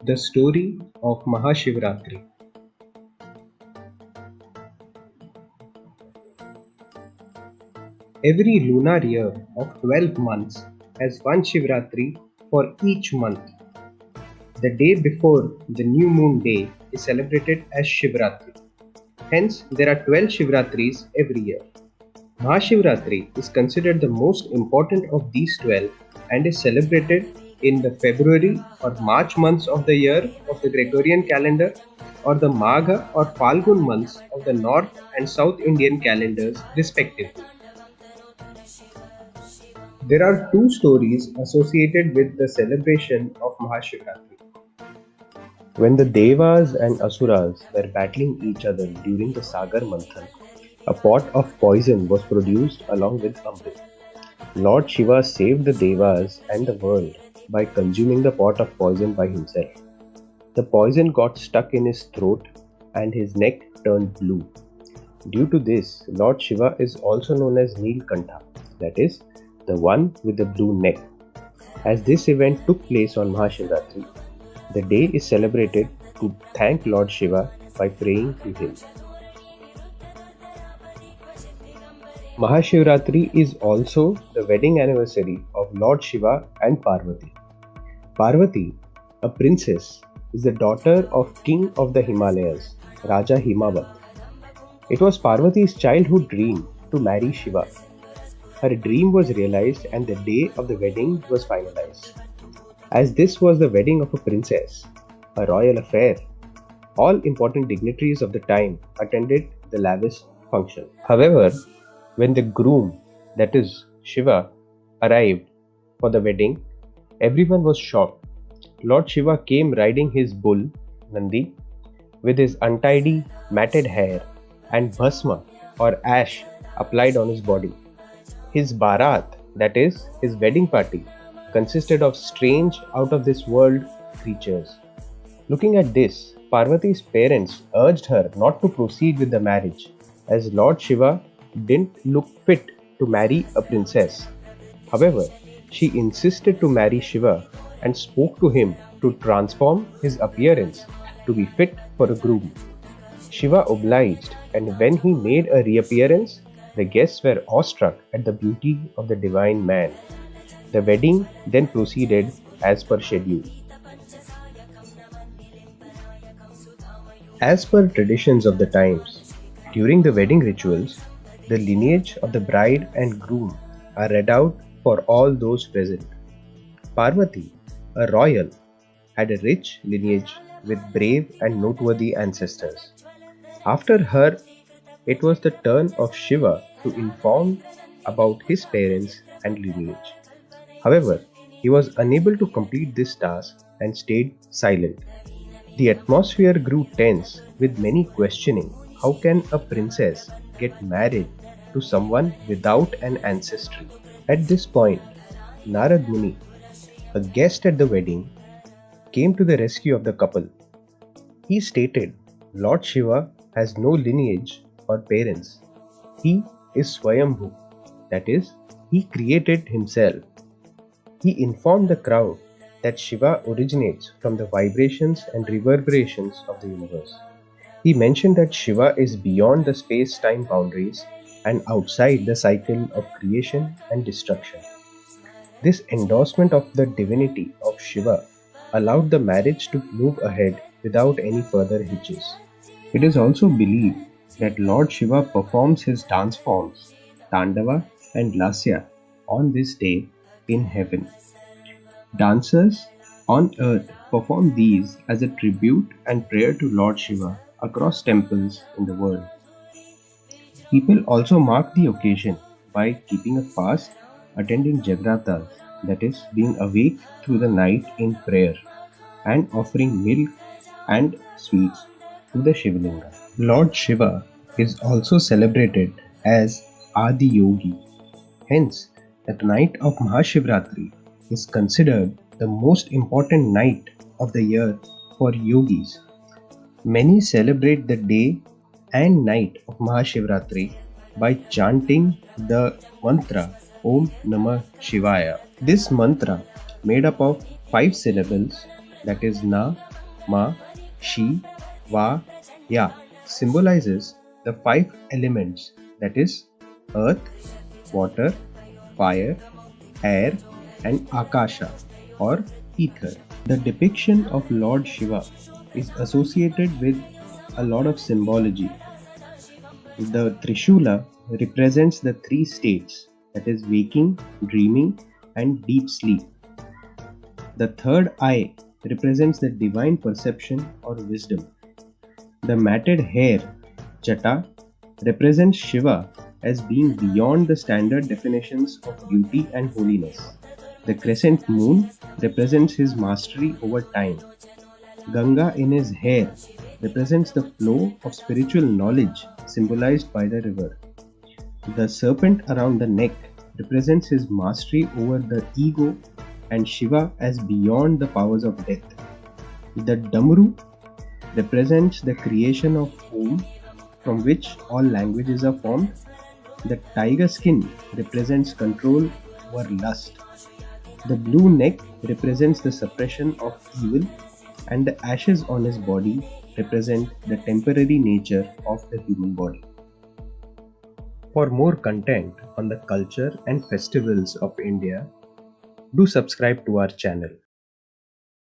The story of Mahashivratri. Every lunar year of 12 months has one Shivratri for each month. The day before the new moon day is celebrated as Shivratri. Hence, there are 12 Shivratris every year. Mahashivratri is considered the most important of these 12 and is celebrated in the February or March months of the year of the Gregorian calendar or the Magha or Falgun months of the North and South Indian calendars respectively. There are two stories associated with the celebration of Mahashivratri. When the Devas and Asuras were battling each other during the Sagar Manthan, a pot of poison was produced along with Amrit. Lord Shiva saved the Devas and the world by consuming the pot of poison by himself. The poison got stuck in his throat and his neck turned blue. Due to this, Lord Shiva is also known as Neelkantha, that is, the one with the blue neck. As this event took place on Mahashivratri, the day is celebrated to thank Lord Shiva by praying to him. Mahashivratri is also the wedding anniversary of Lord Shiva and Parvati. Parvati, a princess, is the daughter of King of the Himalayas, Raja Himavat. It was Parvati's childhood dream to marry Shiva. Her dream was realized and the day of the wedding was finalized. As this was the wedding of a princess, a royal affair, all important dignitaries of the time attended the lavish function. However, when the groom, that is Shiva, arrived for the wedding, everyone was shocked. Lord Shiva came riding his bull, Nandi, with his untidy, matted hair and bhasma or ash applied on his body. His barat, that is, his wedding party, consisted of strange, out of this world creatures. Looking at this, Parvati's parents urged her not to proceed with the marriage, as Lord Shiva didn't look fit to marry a princess. However, she insisted to marry Shiva and spoke to him to transform his appearance to be fit for a groom. Shiva obliged, and when he made a reappearance, the guests were awestruck at the beauty of the divine man. The wedding then proceeded as per schedule. As per traditions of the times, during the wedding rituals, the lineage of the bride and groom are read out for all those present. Parvati, a royal, had a rich lineage with brave and noteworthy ancestors. After her, it was the turn of Shiva to inform about his parents and lineage. However, he was unable to complete this task and stayed silent. The atmosphere grew tense with many questioning how can a princess get married to someone without an ancestry? At this point, Narad Muni, a guest at the wedding, came to the rescue of the couple. He stated, Lord Shiva has no lineage or parents. He is Swayambhu, that is, he created himself. He informed the crowd that Shiva originates from the vibrations and reverberations of the universe. He mentioned that Shiva is beyond the space-time boundaries and outside the cycle of creation and destruction. This endorsement of the divinity of Shiva allowed the marriage to move ahead without any further hitches. It is also believed that Lord Shiva performs his dance forms, Tandava and Lasya, on this day in heaven. Dancers on earth perform these as a tribute and prayer to Lord Shiva across temples in the world. People also mark the occasion by keeping a fast, attending Jagratas, that is, being awake through the night in prayer, and offering milk and sweets to the Shivlinga. Lord Shiva is also celebrated as Adi Yogi. Hence, the night of Mahashivratri is considered the most important night of the year for yogis. Many celebrate the day and night of Mahashivratri by chanting the mantra Om Namah Shivaya. This mantra, made up of 5 syllables, that is Na, Ma, Shi, Va, Ya, symbolizes the 5 elements, that is earth, water, fire, air, and Akasha or ether. The depiction of Lord Shiva is associated with a lot of symbology. The Trishula represents the three states, that is waking, dreaming, and deep sleep. The third eye represents the divine perception or wisdom. The matted hair, Jata, represents Shiva as being beyond the standard definitions of beauty and holiness. The crescent moon represents his mastery over time. Ganga in his hair represents the flow of spiritual knowledge symbolized by the river. The serpent around the neck represents his mastery over the ego and Shiva as beyond the powers of death. The Damru represents the creation of Om, from which all languages are formed. The tiger skin represents control over lust. The blue neck represents the suppression of evil, and the ashes on his body represent the temporary nature of the human body. For more content on the culture and festivals of India, do subscribe to our channel.